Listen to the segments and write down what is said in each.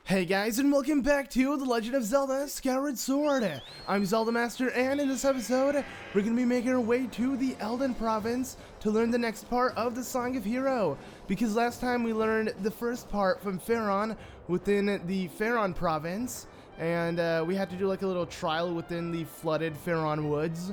Hey guys, and welcome back to The Legend of Zelda Skyward Sword. I'm ZeldaMaster, and in this episode, we're going to be making our way to the Eldin province to learn the next part of the Song of Hero. Because last time we learned the first part from Faron within the Faron province, and we had to do like a little trial within the flooded Faron woods.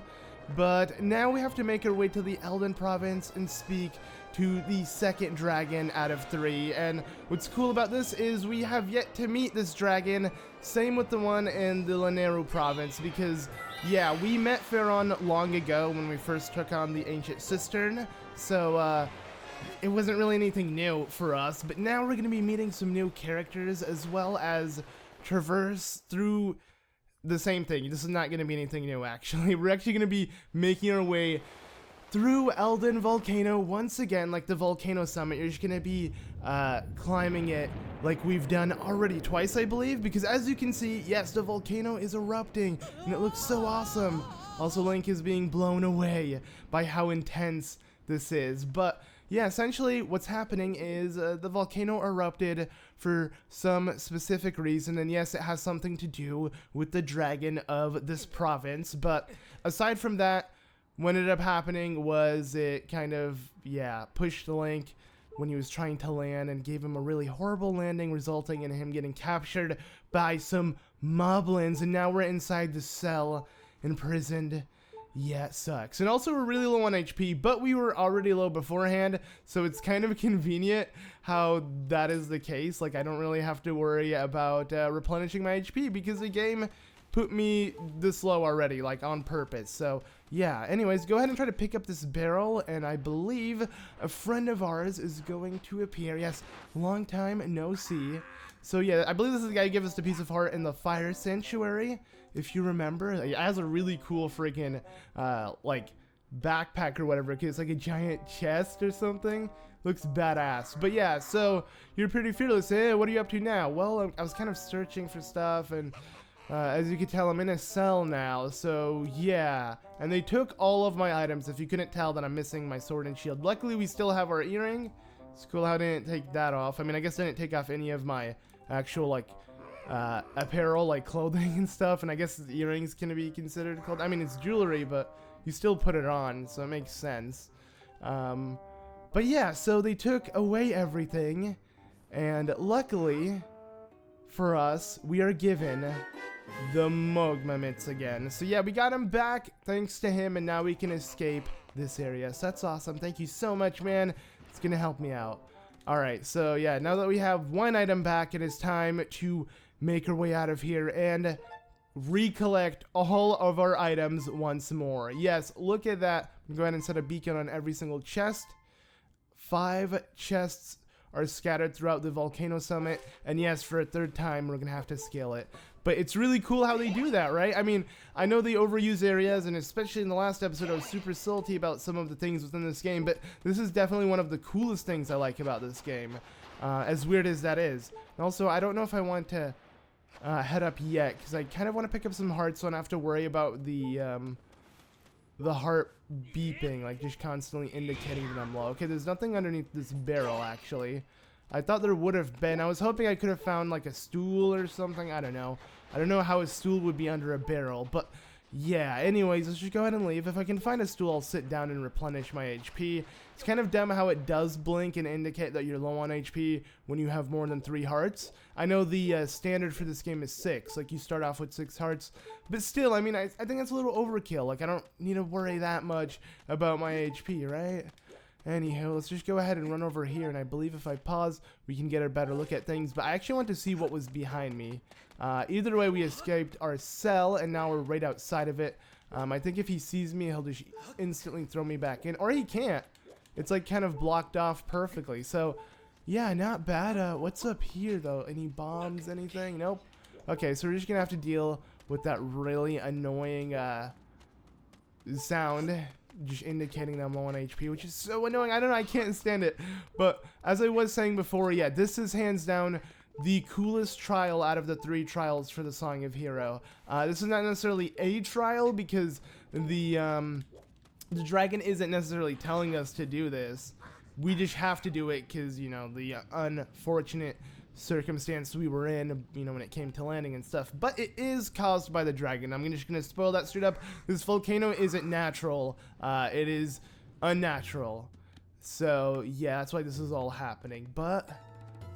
But now we have to make our way to the Eldin province and speak to the second dragon out of 3. And what's cool about this is we have yet to meet this dragon, same with the one in the Lanayru province, because yeah, we met Faron long ago when we first took on the ancient cistern, so it wasn't really anything new for us. But now we're going to be meeting some new characters as well as traverse through the same thing. This is not going to be anything new, actually. We're actually going to be making our way through Eldin Volcano once again, like the Volcano Summit. You're just going to be climbing it like we've done already twice, I believe, because as you can see, yes, the volcano is erupting, and it looks so awesome. Also, Link is being blown away by how intense this is. But yeah, essentially what's happening is the volcano erupted for some specific reason, and yes, it has something to do with the dragon of this province. But aside from that, what ended up happening was it kind of, yeah, pushed Link when he was trying to land and gave him a really horrible landing, resulting in him getting captured by some moblins, and now we're inside the cell, imprisoned. Yeah, it sucks. And also we're really low on HP, but we were already low beforehand, so it's kind of convenient how that is the case. Like, I don't really have to worry about replenishing my HP because the game put me this low already, like on purpose. So yeah, anyways, go ahead and try to pick up this barrel, and I believe a friend of ours is going to appear. Yes, long time no see. So yeah, I believe this is the guy who gave us the piece of heart in the fire sanctuary, if you remember. It has a really cool freaking like backpack or whatever. It's like a giant chest or something. Looks badass. But yeah, so you're pretty fearless. Hey, what are you up to now? Well, I was kind of searching for stuff, and as you can tell, I'm in a cell now, so yeah. And they took all of my items. If you couldn't tell, that I'm missing my sword and shield. Luckily, we still have our earring. It's cool how I didn't take that off. I mean, I guess I didn't take off any of my actual, like, apparel, like clothing and stuff. And I guess the earrings can be considered clothing. I mean, it's jewelry, but you still put it on, so it makes sense. But yeah, so they took away everything. And luckily for us, we are given the Mogma Mitts again. So yeah, we got him back thanks to him, and now we can escape this area. So that's awesome. Thank you so much, man. It's gonna help me out. Alright, so yeah, now that we have one item back, it is time to make our way out of here and recollect all of our items once more. Yes, look at that. I'm going to go ahead and set a beacon on every single chest. 5 chests are scattered throughout the Volcano Summit, and yes, for a third time, we're gonna have to scale it. But it's really cool how they do that, right? I mean, I know they overuse areas, and especially in the last episode, I was super salty about some of the things within this game, but this is definitely one of the coolest things I like about this game, as weird as that is. And also, I don't know if I want to head up yet, because I kind of want to pick up some hearts, so I don't have to worry about the heart beeping, like just constantly indicating that I'm low. Okay, there's nothing underneath this barrel, actually. I thought there would have been. I was hoping I could have found like a stool or something. I don't know. I don't know how a stool would be under a barrel, but yeah. Anyways, let's just go ahead and leave. If I can find a stool, I'll sit down and replenish my HP. It's kind of dumb how it does blink and indicate that you're low on HP when you have more than 3 hearts. I know the standard for this game is 6. Like, you start off with 6 hearts. But still, I mean, I think that's a little overkill. Like, I don't need to worry that much about my HP, right? Anywho, let's just go ahead and run over here, and I believe if I pause, we can get a better look at things. But I actually want to see what was behind me. Either way, we escaped our cell, and now we're right outside of it. I think if he sees me, he'll just instantly throw me back in. Or he can't. It's like kind of blocked off perfectly. So, yeah, not bad. What's up here, though? Any bombs, anything? Nope. Okay, so we're just going to have to deal with that really annoying sound, just indicating that I'm low on HP, which is so annoying. I don't know, I can't stand it. But as I was saying before, yeah, this is hands down the coolest trial out of the 3 trials for the Song of Hero. This is not necessarily a trial because the dragon isn't necessarily telling us to do this. We just have to do it because, you know, the unfortunate circumstance we were in, you know, when it came to landing and stuff. But it is caused by the dragon. I'm just gonna spoil that straight up. This volcano isn't natural. It is unnatural. So yeah, that's why this is all happening. But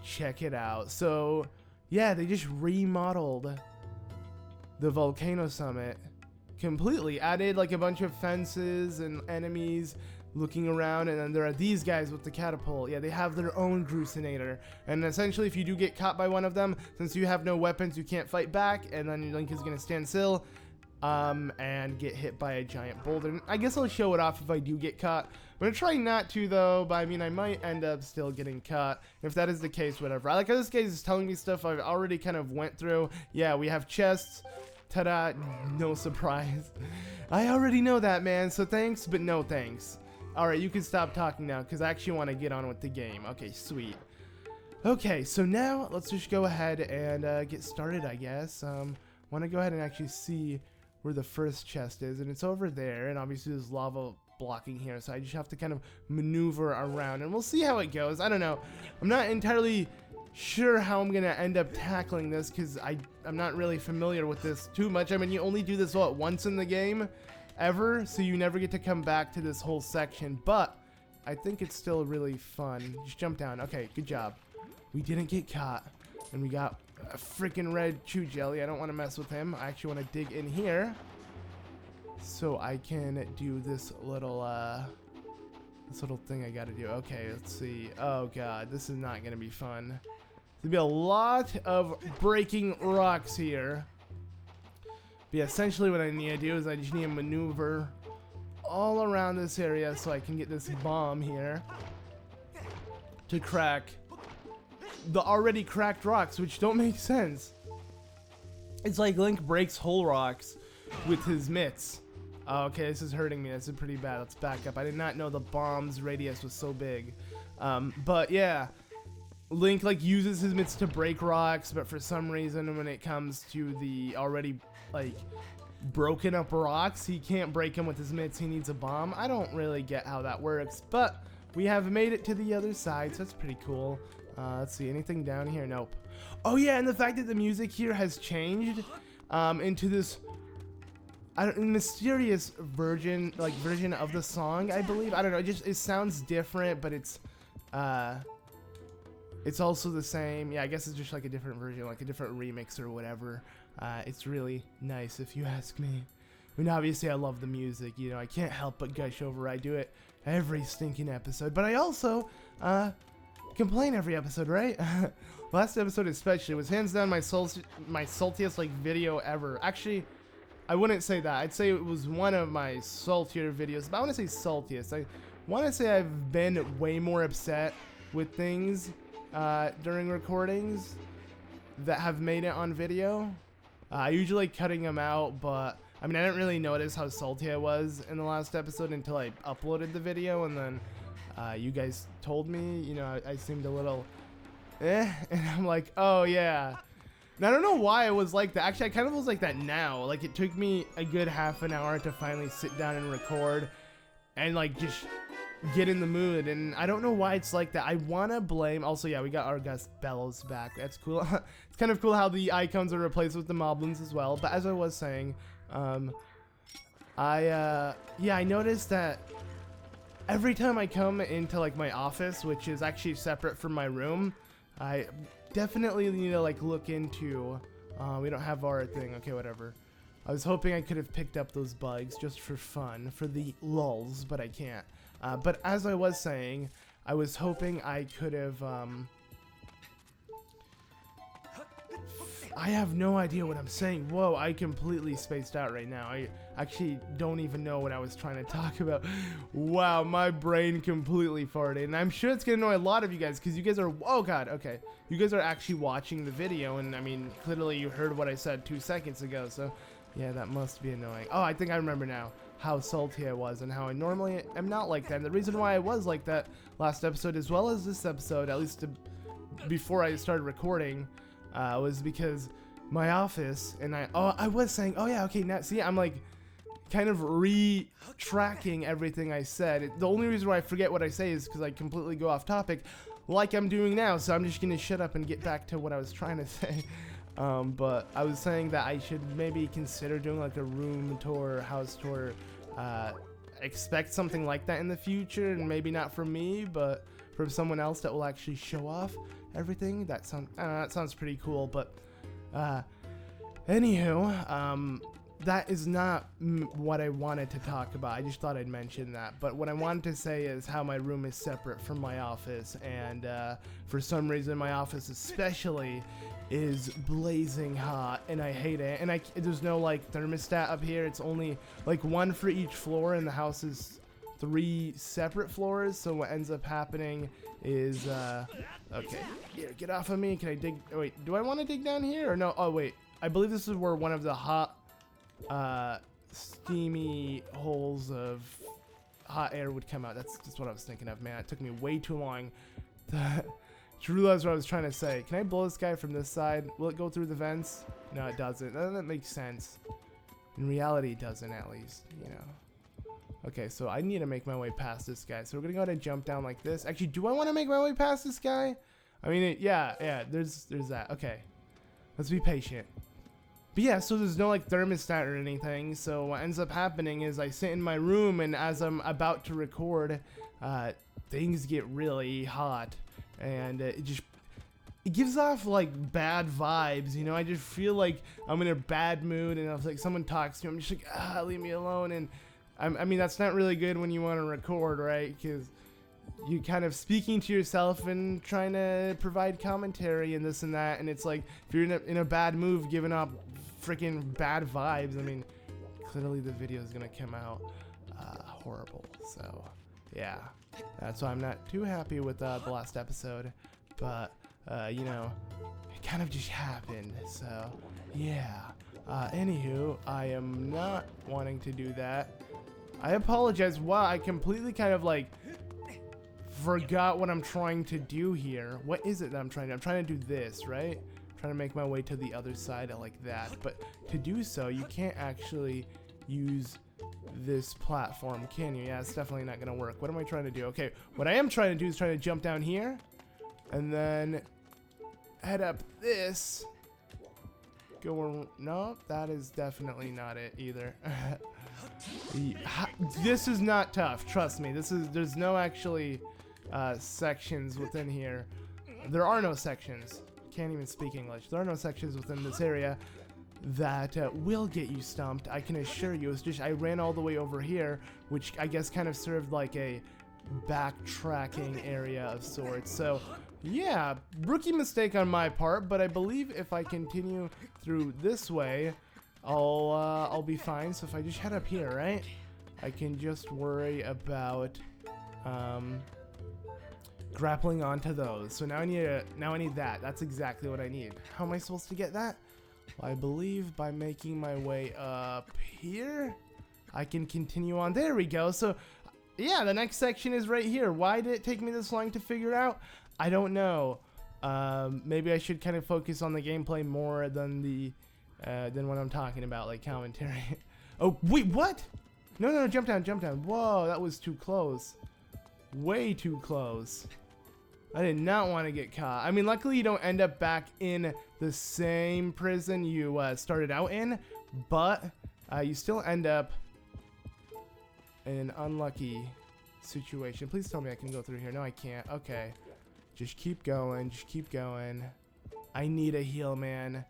check it out. So yeah, they just remodeled the Volcano Summit completely. Added like a bunch of fences and enemies looking around, and then there are these guys with the catapult. Yeah, they have their own Grucinator, and essentially if you do get caught by one of them, since you have no weapons, you can't fight back, and then Link is gonna stand still and get hit by a giant boulder. And I guess I'll show it off if I do get caught. I'm gonna try not to though, but I mean I might end up still getting caught. If that is the case, whatever. I like how this guy is telling me stuff I've already kind of went through. Yeah, we have chests. Ta-da, no surprise. I already know that, man, so thanks, but no thanks. Alright, you can stop talking now, because I actually want to get on with the game. Okay, sweet. Okay, so now, let's just go ahead and get started, I guess. Want to go ahead and actually see where the first chest is, and it's over there, and obviously there's lava blocking here, so I just have to kind of maneuver around, and we'll see how it goes. I don't know. I'm not entirely sure how I'm gonna end up tackling this, because I'm not really familiar with this too much. I mean, you only do this, what, once in the game? Ever, so you never get to come back to this whole section, but I think it's still really fun. Just jump down. Okay, good job. We didn't get caught, and we got a freaking red chew jelly. I don't want to mess with him. I actually want to dig in here so I can do this little thing I gotta do. Okay, let's see. Oh god, this is not gonna be fun. There's gonna be a lot of breaking rocks here. But yeah, essentially what I need to do is I just need to maneuver all around this area so I can get this bomb here to crack the already cracked rocks, which don't make sense. It's like Link breaks whole rocks with his mitts. Oh, okay, this is hurting me. This is pretty bad. Let's back up. I did not know the bomb's radius was so big. But yeah, Link like uses his mitts to break rocks, but for some reason when it comes to the already like broken up rocks, he can't break them with his mitts. He needs a bomb. I don't really get how that works, but we have made it to the other side, so that's pretty cool. Let's see, anything down here? Nope. Oh yeah, and the fact that the music here has changed into this mysterious version of the song, I believe. I don't know, it sounds different, but it's also the same. Yeah, I guess it's just like a different version, like a different remix or whatever. It's really nice if you ask me. I mean, obviously I love the music, you know, I can't help but gush over. I do it every stinking episode, but I also complain every episode, right? Last episode especially was hands down my saltiest like video ever. Actually, I wouldn't say that. I'd say it was one of my saltier videos, but I want to say saltiest. I want to say I've been way more upset with things during recordings that have made it on video. I usually cutting them out, but I mean, I didn't really notice how salty I was in the last episode until I uploaded the video, and then you guys told me, you know, I seemed a little and I'm like, oh yeah. And I don't know why I was like that. Actually, I kind of was like that now. Like, it took me a good half an hour to finally sit down and record and like just get in the mood, and I don't know why it's like that. I want to blame, also yeah, we got our Gus Bellows back. That's cool. It's kind of cool how the icons are replaced with the moblins as well. But as I was saying, I noticed that every time I come into like my office, which is actually separate from my room, I definitely need to like look into, we don't have our thing, okay, whatever. I was hoping I could have picked up those bugs just for fun, for the lulz, but I can't. But as I was saying, I was hoping I could have, I have no idea what I'm saying. Whoa, I completely spaced out right now. I actually don't even know what I was trying to talk about. Wow, my brain completely farted. And I'm sure it's going to annoy a lot of you guys, because you guys are, oh god, okay. You guys are actually watching the video, and I mean, clearly you heard what I said 2 seconds ago, so yeah, that must be annoying. Oh, I think I remember now how salty I was and how I normally am not like that. And the reason why I was like that last episode as well as this episode, at least before I started recording, was because my office and I was saying, oh yeah, okay, now see, I'm like kind of retracking everything I said. The only reason why I forget what I say is because I completely go off topic. like I'm doing now, so I'm just gonna shut up and get back to what I was trying to say. But I was saying that I should maybe consider doing like a room tour, house tour, expect something like that in the future, and maybe not from me, but from someone else that will actually show off everything. That sounds pretty cool. But anywho, that is not what I wanted to talk about. I just thought I'd mention that. But what I wanted to say is how my room is separate from my office, and for some reason my office especially is blazing hot, and I hate it. And there's no like thermostat up here. It's only like one for each floor, and the house is 3 separate floors. So what ends up happening is okay, here, get off of me. Can I dig? Oh, wait, do I want to dig down here or no? Oh wait, I believe this is where one of the hot steamy holes of hot air would come out. That's just what I was thinking of, man. It took me way too long to realize what I was trying to say. Can I blow this guy from this side? Will it go through the vents? No, it doesn't. That makes sense. In reality, it doesn't, at least, you know. Okay, so I need to make my way past this guy. So we're gonna go ahead and jump down like this. Actually, do I want to make my way past this guy? I mean, yeah, there's that. Okay, let's be patient. But yeah, so there's no like thermostat or anything. So what ends up happening is I sit in my room, and as I'm about to record, things get really hot, and it gives off like bad vibes, you know. I just feel like I'm in a bad mood, and if like someone talks to me, I'm just like, leave me alone. And I mean, that's not really good when you want to record, right? Because you kind of speaking to yourself and trying to provide commentary and this and that, and it's like if you're in a bad mood, giving up freaking bad vibes, I mean, clearly the video is gonna come out horrible. So yeah, that's why I'm not too happy with the last episode. But you know, it kind of just happened. So yeah. Anywho, I am not wanting to do that. I apologize. Wow, I completely kind of like forgot what I'm trying to do here. What is it that I'm trying to do? I'm trying to do this, right? I'm trying to make my way to the other side like that. But to do so, you can't actually use this platform, can you? Yeah, it's definitely not gonna work. What am I trying to do? Okay, what I am trying to do is trying to jump down here and then head up this. No, that is definitely not it either. This is not tough, trust me. There's no actually sections within here. There are no sections. Can't even speak English. There are no sections within this area that will get you stumped, I can assure you. It's just I ran all the way over here, which I guess kind of served like a backtracking area of sorts. So yeah, rookie mistake on my part, but I believe if I continue through this way, I'll be fine. So if I just head up here, right, I can just worry about grappling onto those. So now I need that. That's exactly what I need. How am I supposed to get that? Well, I believe by making my way up here, I can continue on. There we go. So yeah, the next section is right here. Why did it take me this long to figure out? I don't know. Maybe I should kind of focus on the gameplay more than what I'm talking about, like commentary. Oh wait, what? No, jump down. Whoa, that was too close. Way too close. I did not want to get caught. I mean, luckily you don't end up back in the same prison you started out in, but you still end up in an unlucky situation. Please tell me I can go through here. No, I can't. Okay. Just keep going. I need a heal, man.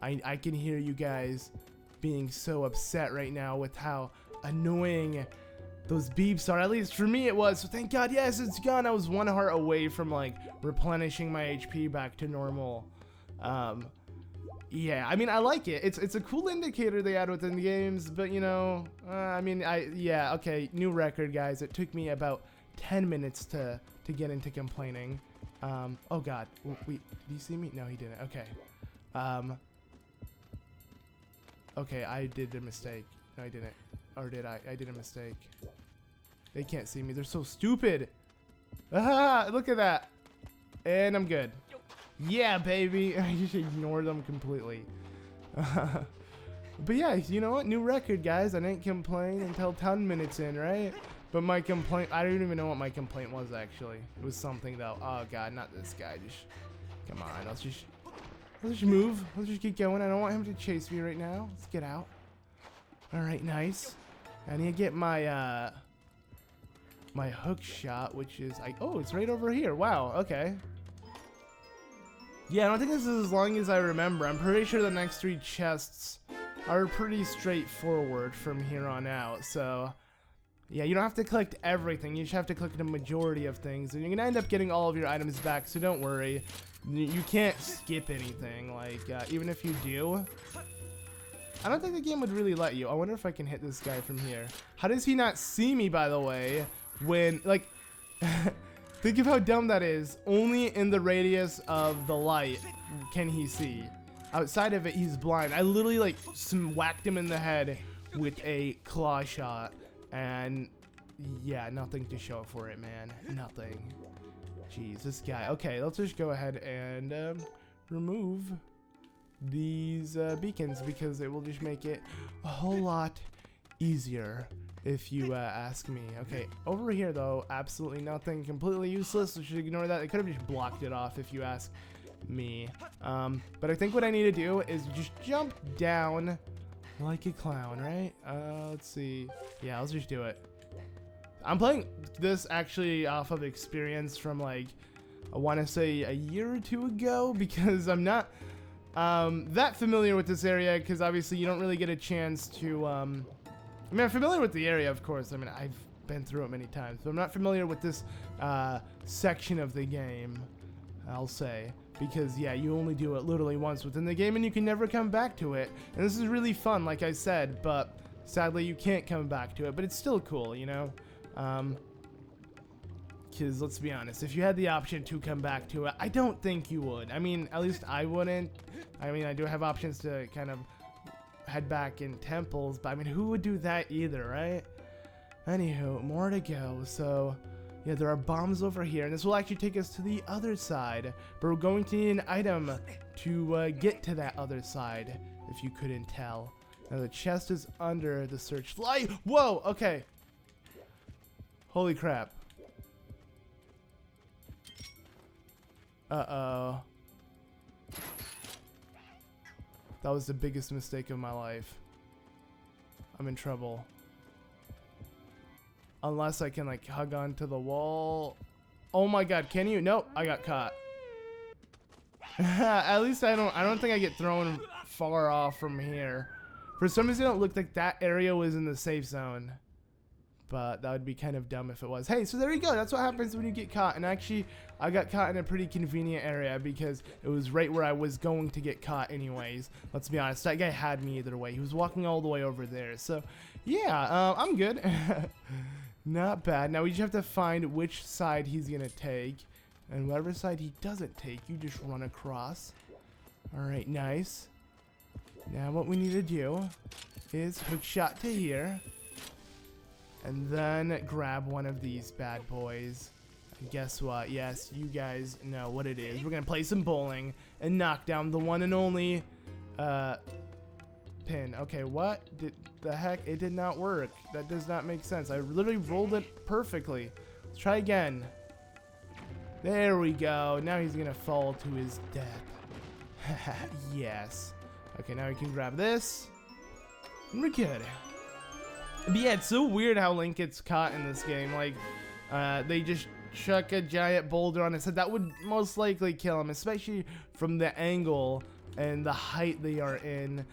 I can hear you guys being so upset right now with how annoying those beeps are. At least for me it was. So thank God, yes, it's gone. I was 1 heart away from like replenishing my HP back to normal. Yeah, I mean, I like it. It's a cool indicator they add within the games, but you know, I mean, yeah, okay, new record, guys. It took me about 10 minutes to get into complaining. Oh God, wait, did he see me? No, he didn't. Okay. Okay, I did a mistake. No, I didn't. Or did I? I did a mistake. They can't see me. They're so stupid. Ah, look at that. And I'm good. Yeah, baby. I just ignore them completely. But yeah, you know what? New record, guys. I didn't complain until 10 minutes in, right? But my complaint, I don't even know what my complaint was actually. It was something though. Oh god, not this guy. Just come on. Let's just move. Let's just keep going. I don't want him to chase me right now. Let's get out. All right, nice. I need to get my my hook shot, which is oh, it's right over here. Wow. Okay. Yeah, I don't think this is as long as I remember. I'm pretty sure the next 3 chests are pretty straightforward from here on out. So, yeah, you don't have to collect everything. You just have to collect the majority of things. And you're going to end up getting all of your items back, so don't worry. You can't skip anything. Like, even if you do, I don't think the game would really let you. I wonder if I can hit this guy from here. How does he not see me, by the way, when, like... Think of how dumb that is. Only in the radius of the light can he see. Outside of it, he's blind. I literally like whacked him in the head with a claw shot. And yeah, nothing to show for it, man. Nothing. Jeez, this guy. Okay, let's just go ahead and remove these beacons because it will just make it a whole lot easier. If you ask me. Okay, over here though, absolutely nothing, completely useless, so should ignore that. I could have just blocked it off if you ask me. But I think what I need to do is just jump down like a clown, right? Let's see. Yeah, let's just do it. I'm playing this actually off of experience from like, I want to say a year or 2 ago, because I'm not that familiar with this area, because obviously you don't really get a chance to I mean, I'm familiar with the area, of course. I mean, I've been through it many times, but I'm not familiar with this section of the game, I'll say. Because, yeah, you only do it literally once within the game, and you can never come back to it. And this is really fun, like I said, but sadly you can't come back to it. But it's still cool, you know? Because, let's be honest, if you had the option to come back to it, I don't think you would. I mean, at least I wouldn't. I mean, I do have options to kind of head back in temples, but I mean, who would do that either, right? Anywho, more to go. So yeah, there are bombs over here, and this will actually take us to the other side, but we're going to need an item to get to that other side, if you couldn't tell. Now the chest is under the searchlight. Whoa, okay. Holy crap. Uh-oh. That was the biggest mistake of my life. I'm in trouble. Unless I can like hug onto the wall. Oh my god, can you? Nope, I got caught. At least I don't think I get thrown far off from here. For some reason it looked like that area was in the safe zone. But that would be kind of dumb if it was. Hey, so there you go. That's what happens when you get caught. And actually, I got caught in a pretty convenient area because it was right where I was going to get caught anyways. Let's be honest. That guy had me either way. He was walking all the way over there. So, yeah, I'm good. Not bad. Now, we just have to find which side he's going to take. And whatever side he doesn't take, you just run across. All right, nice. Now, what we need to do is hook shot to here. And then grab one of these bad boys. And guess what? Yes, you guys know what it is. We're going to play some bowling and knock down the one and only pin. Okay, what? The heck? It did not work. That does not make sense. I literally rolled it perfectly. Let's try again. There we go. Now he's going to fall to his death. Yes. Okay, now we can grab this. And we're good. But yeah, it's so weird how Link gets caught in this game. Like, they just chuck a giant boulder on his head. That would most likely kill him, especially from the angle and the height they are in.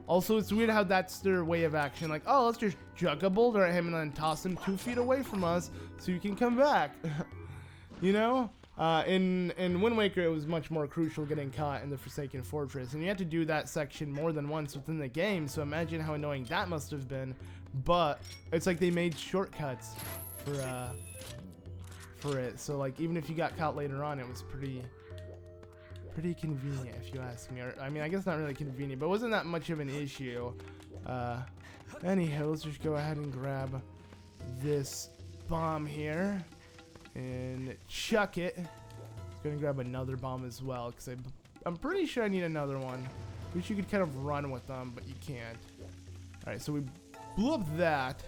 Also, it's weird how that's their way of action. Like, oh, let's just chuck a boulder at him and then toss him 2 feet away from us so you can come back. You know? In Wind Waker, it was much more crucial getting caught in the Forsaken Fortress, and you had to do that section more than once within the game, so imagine how annoying that must have been. But it's like they made shortcuts for it, so like even if you got caught later on, it was pretty convenient if you ask me. Or, I mean, I guess not really convenient, but it wasn't that much of an issue. Anyhow, let's just go ahead and grab this bomb here and chuck it. Gonna grab another bomb as well because I'm pretty sure I need another one. Wish you could kind of run with them, but you can't. All right, so we blew up that.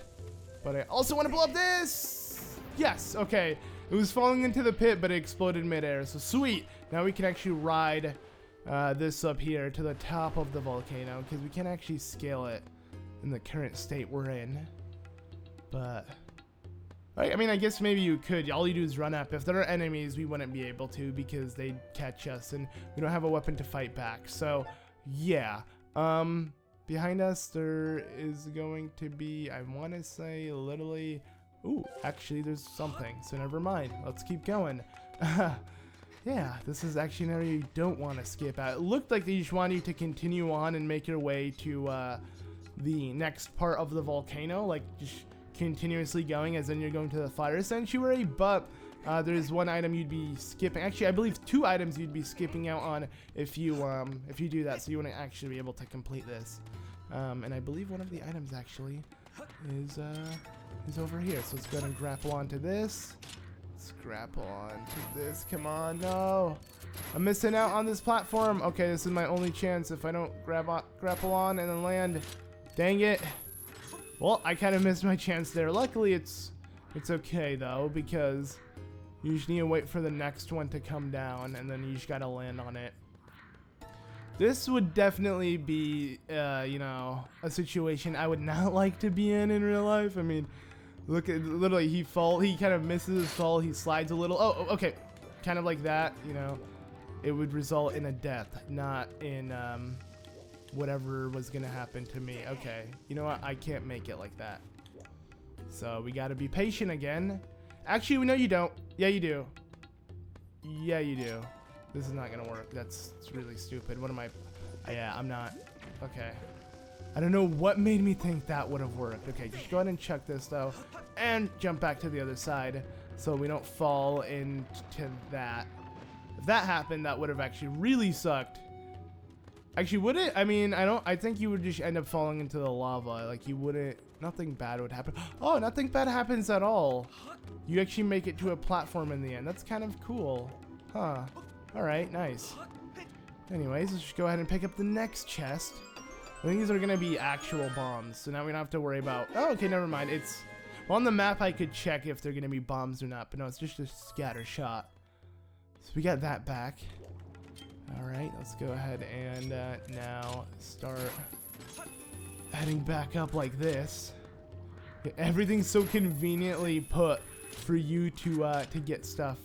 But I also want to blow up this. Yes, okay. It was falling into the pit, but it exploded midair. So sweet. Now we can actually ride this up here to the top of the volcano, because we can't actually scale it in the current state we're in. But I mean, I guess maybe you could. All you do is run up. If there are enemies, we wouldn't be able to, because they'd catch us and we don't have a weapon to fight back. So yeah. Behind us there is going to be, I want to say, literally, ooh, actually there's something, so never mind, let's keep going. Yeah, this is actually an area you don't want to skip out. It looked like they just wanted you to continue on and make your way to the next part of the volcano, like just continuously going, as in you're going to the fire sanctuary, but there's one item you'd be skipping. Actually, I believe 2 items you'd be skipping out on if you do that, so you wouldn't actually be able to complete this. And I believe one of the items actually is over here. So let's go ahead and grapple onto this. Let's grapple onto this. Come on, no! I'm missing out on this platform. Okay, this is my only chance if I don't grapple on and then land. Dang it! Well, I kind of missed my chance there. Luckily, it's okay though, because you just need to wait for the next one to come down, and then you just gotta land on it. This would definitely be, you know, a situation I would not like to be in real life. I mean, look at, literally, he kind of misses his fall, he slides a little. Oh, okay, kind of like that, you know. It would result in a death, not in, whatever was gonna happen to me. Okay, you know what, I can't make it like that. So we gotta be patient again. Actually, no you don't. Yeah, you do. Yeah, you do. This is not gonna work. It's really stupid. What am I? Yeah, I'm not. Okay. I don't know what made me think that would have worked. Okay, just go ahead and chuck this though, and jump back to the other side so we don't fall into that. If that happened, that would have actually really sucked. Actually, would it? I mean, I think you would just end up falling into the lava. Like, you wouldn't. Nothing bad would happen. Oh, nothing bad happens at all. You actually make it to a platform in the end. That's kind of cool. Huh. Alright, nice. Anyways, let's just go ahead and pick up the next chest. I think these are gonna be actual bombs, so now we don't have to worry about. Oh, okay, never mind. It's, well, on the map I could check if they're gonna be bombs or not, but no, it's just a scatter shot. So we got that back. Alright, let's go ahead and now start heading back up like this. Everything's so conveniently put for you to get stuff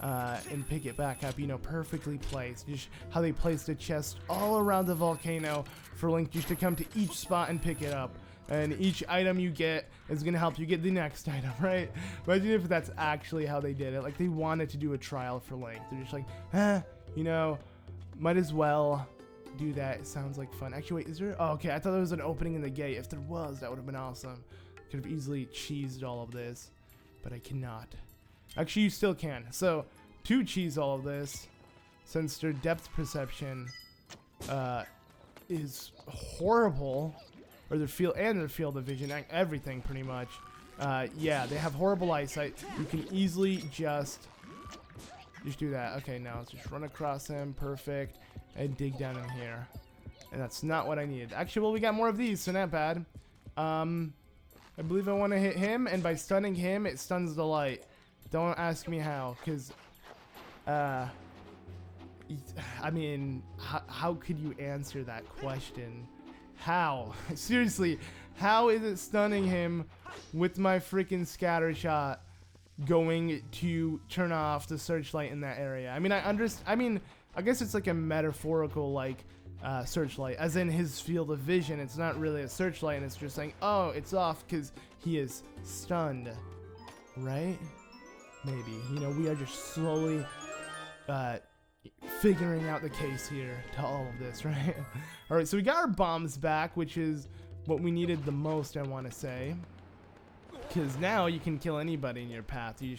and pick it back up, you know, perfectly placed. Just how they placed a chest all around the volcano for Link just to come to each spot and pick it up. And each item you get is gonna help you get the next item, right? Imagine if that's actually how they did it. Like, they wanted to do a trial for Link. They're just like, you know, might as well do that. It sounds like fun. Actually, wait, is there? Oh, okay, I thought there was an opening in the gate. If there was, that would have been awesome. Could have easily cheesed all of this, but I cannot. Actually, you still can. So, to cheese all of this, since their depth perception is horrible, or their field of vision, everything pretty much. Yeah, they have horrible eyesight. You can easily just do that. Okay, now let's just run across him, perfect, and dig down in here. And that's not what I needed. Actually, well, we got more of these, so not bad. I believe I want to hit him, and by stunning him, it stuns the light. Don't ask me how, because, I mean, how could you answer that question? How? Seriously, how is it stunning him with my freaking scatter shot going to turn off the searchlight in that area? I mean, I guess it's like a metaphorical, like, searchlight, as in his field of vision. It's not really a searchlight, and it's just saying, oh, it's off because he is stunned, right? Maybe, you know, we are just slowly figuring out the case here to all of this, right? All right, so we got our bombs back, which is what we needed the most, I want to say, because now you can kill anybody in your path. You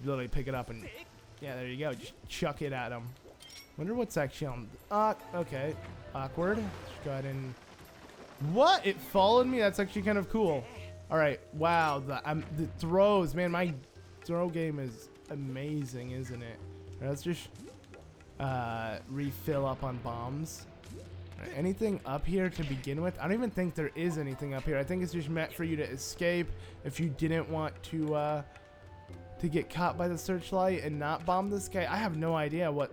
literally pick it up and, yeah, there you go, just chuck it at them. Wonder what's actually on. Okay, awkward. Let's go ahead and. What? It followed me? That's actually kind of cool. All right, wow, the throws, man, my throw game is amazing, isn't it? All right, let's just refill up on bombs. All Anything up here to begin with? I don't even think there is anything up here. I think it's just meant for you to escape if you didn't want to get caught by the searchlight and not bomb this guy. I have no idea what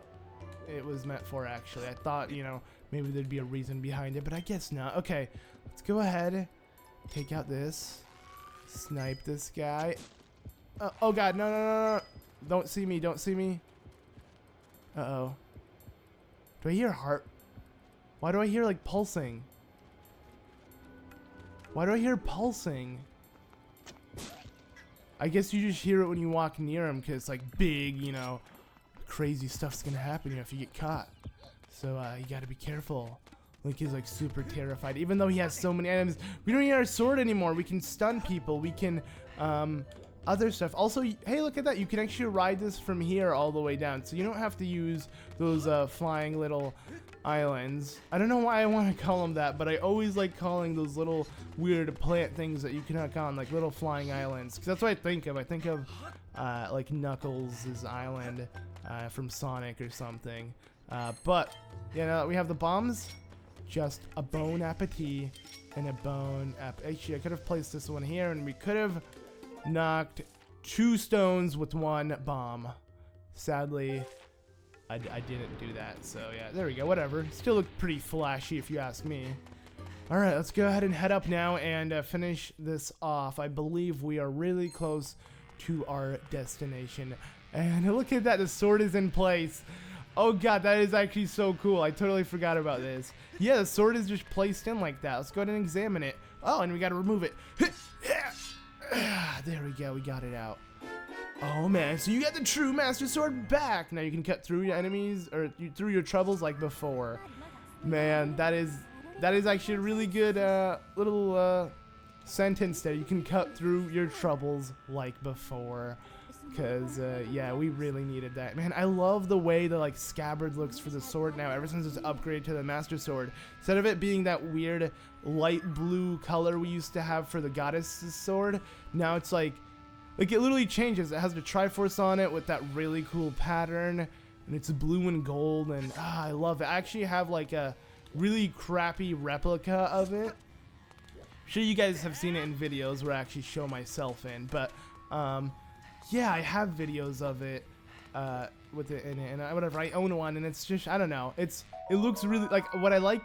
it was meant for, actually. I thought, you know, maybe there'd be a reason behind it, but I guess not. Okay, let's go ahead, take out this, snipe this guy. Oh god, no, no, no, no. Don't see me, don't see me. Uh-oh. Do I hear heart? Why do I hear, like, pulsing? Why do I hear pulsing? I guess you just hear it when you walk near him, because, like, big, you know, crazy stuff's gonna happen if you get caught. So, you gotta be careful. Link is, like, super terrified. Even though he has so many items, we don't need our sword anymore. We can stun people. We can, other stuff. Also, hey, look at that. You can actually ride this from here all the way down. So you don't have to use those flying little islands. I don't know why I want to call them that, but I always like calling those little weird plant things that you can hook on, like little flying islands. Because that's what I think of. I think of like Knuckles' island from Sonic or something. But, yeah, now that we have the bombs, just a bon appetit and a bon appetit. Actually, I could have placed this one here, and we could have knocked 2 stones with 1 bomb. Sadly, I didn't do that. So yeah, there we go. Whatever. Still look pretty flashy if you ask me. All right, let's go ahead and head up now and finish this off. I believe we are really close to our destination. And look at that, the sword is in place. Oh god, that is actually so cool. I totally forgot about this. Yeah, the sword is just placed in like that. Let's go ahead and examine it. Oh, and we got to remove it. There we go, we got it out. Oh man, so you got the true Master Sword back. Now you can cut through your enemies, or through your troubles like before. Man, that is actually a really good little sentence there. You can cut through your troubles like before. Because, yeah, we really needed that. Man, I love the way the, like, scabbard looks for the sword now, ever since it's upgraded to the Master Sword. Instead of it being that weird light blue color we used to have for the Goddess's sword, now it's like it literally changes. It has the Triforce on it with that really cool pattern, and it's blue and gold, and I love it. I actually have, like, a really crappy replica of it. I'm sure you guys have seen it in videos where I actually show myself in, but, yeah, I have videos of it with it in it, and whatever. I own one, and it's just, I don't know. It looks really, like, what I like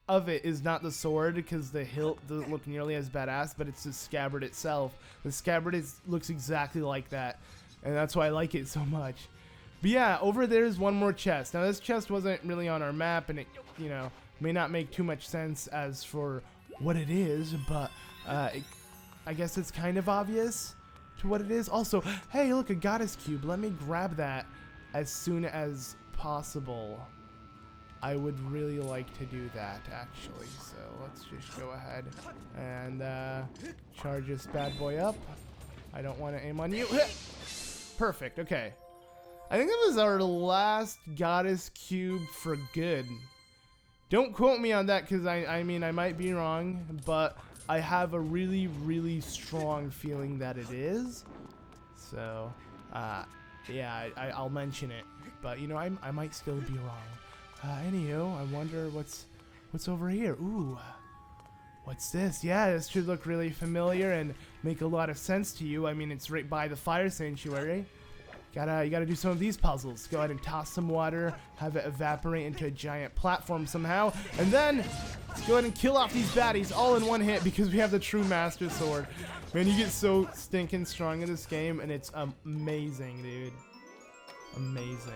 of it is not the sword, because the hilt doesn't look nearly as badass, but it's the scabbard itself. The scabbard looks exactly like that, and that's why I like it so much. But yeah, over there's one more chest. Now, this chest wasn't really on our map, and it, you know, may not make too much sense as for what it is, but I guess it's kind of obvious to what it is. Also, hey, look, a goddess cube. Let me grab that as soon as possible. I would really like to do that, actually. So let's just go ahead and charge this bad boy up. I don't want to aim on you. Perfect. Okay. I think that was our last goddess cube for good. Don't quote me on that, because I mean, I might be wrong, but I have a really, really strong feeling that it is. So, yeah, I'll mention it. But, you know, I might still be wrong. Anywho, I wonder what's over here. Ooh, what's this? Yeah, this should look really familiar and make a lot of sense to you. I mean, it's right by the fire sanctuary. You gotta do some of these puzzles. Go ahead and toss some water, have it evaporate into a giant platform somehow, and then let's go ahead and kill off these baddies all in one hit, because we have the true Master Sword. Man, you get so stinking strong in this game, and it's amazing, dude. Amazing.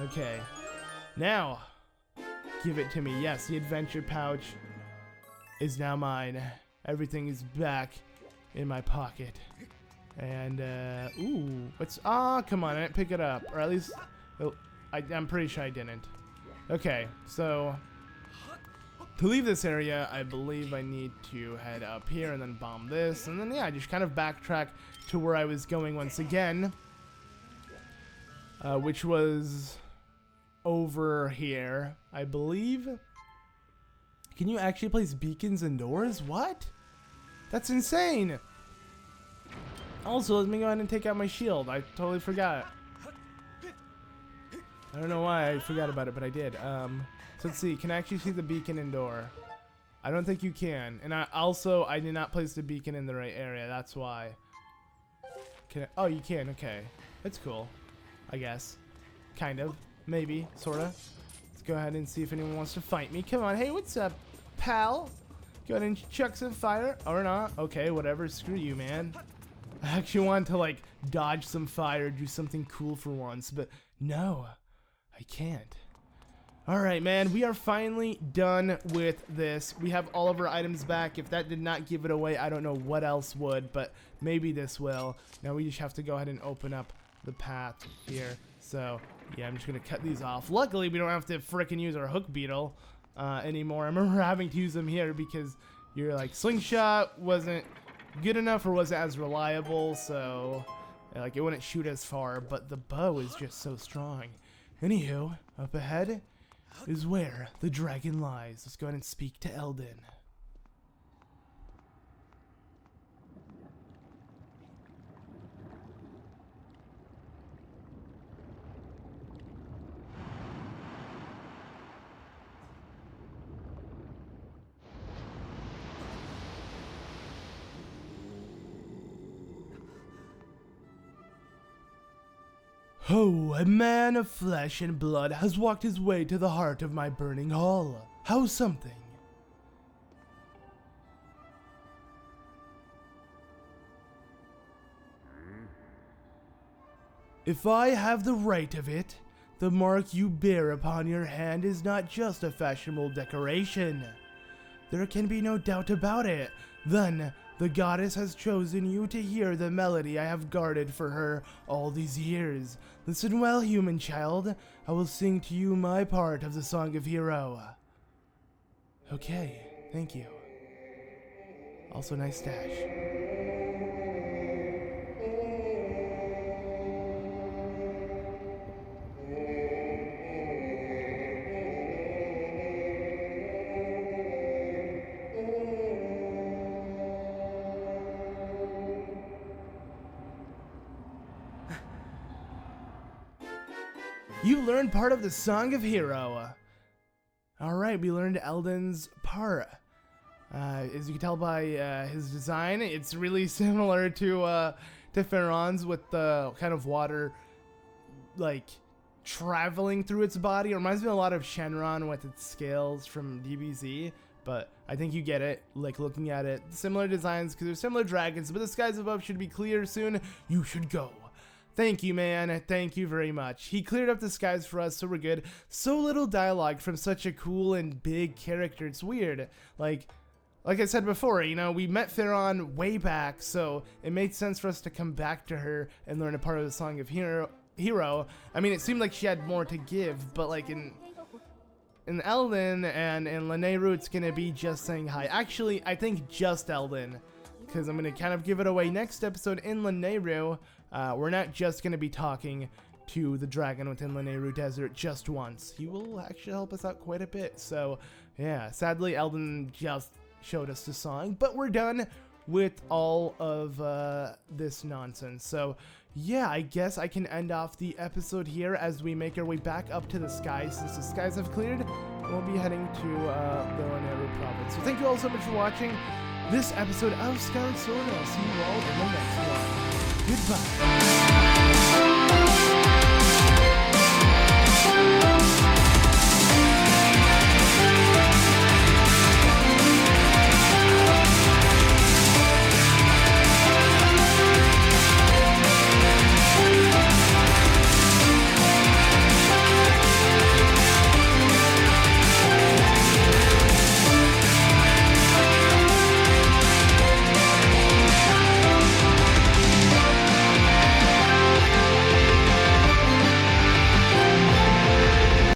Okay, now give it to me. Yes, the adventure pouch is now mine. Everything is back in my pocket. And, ooh, come on, I didn't pick it up. Or at least, I'm pretty sure I didn't. Okay, so, to leave this area, I believe I need to head up here and then bomb this. And then, yeah, just kind of backtrack to where I was going once again. Which was over here, I believe. Can you actually place beacons indoors? What? That's insane! Also, let me go ahead and take out my shield. I totally forgot. I don't know why I forgot about it, but I did. So let's see, can I actually see the beacon indoor? I don't think you can. And I did not place the beacon in the right area, that's why. Oh, you can, okay. That's cool, I guess. Kind of, maybe, sorta. Let's go ahead and see if anyone wants to fight me. Come on, hey, what's up, pal? Go ahead and chuck some fire, or not. Okay, whatever, screw you, man. I actually wanted to, like, dodge some fire, do something cool for once, but no, I can't. Alright, man, we are finally done with this. We have all of our items back. If that did not give it away, I don't know what else would, but maybe this will. Now we just have to go ahead and open up the path here. So, yeah, I'm just going to cut these off. Luckily, we don't have to frickin' use our hook beetle anymore. I remember having to use them here because your, like, slingshot wasn't good enough or wasn't as reliable, so, like, it wouldn't shoot as far, but the bow is just so strong. Anywho, up ahead is where the dragon lies. Let's go ahead and speak to Eldin. Oh, a man of flesh and blood has walked his way to the heart of my burning hall. How something. If I have the right of it, the mark you bear upon your hand is not just a fashionable decoration. There can be no doubt about it. Then, the goddess has chosen you to hear the melody I have guarded for her all these years. Listen well, human child. I will sing to you my part of the Song of Hero. Okay, thank you. Also, nice stash. You learned part of the Song of Hero. Alright, we learned Eldin's part. As you can tell by his design, it's really similar to Farron's with the kind of water, like, traveling through its body. It reminds me a lot of Shenron with its scales from DBZ, but I think you get it, like, looking at it. Similar designs, because they're similar dragons, but the skies above should be clear soon. You should go. Thank you, man. Thank you very much. He cleared up the skies for us, so we're good. So little dialogue from such a cool and big character. It's weird. Like I said before, you know, we met Farron way back, so it made sense for us to come back to her and learn a part of the Song of Hero. I mean, it seemed like she had more to give, but like in Eldin and in Lanayru, it's gonna be just saying hi. Actually, I think just Eldin, because I'm gonna kind of give it away next episode in Lanayru. We're not just going to be talking to the dragon within Lanayru Desert just once. He will actually help us out quite a bit. So, yeah, sadly, Eldin just showed us the song, but we're done with all of this nonsense. So, yeah, I guess I can end off the episode here as we make our way back up to the skies. Since the skies have cleared, we'll be heading to the Lanayru province. So, thank you all so much for watching this episode of Skyward Sword. I'll see you all in the next one. Goodbye.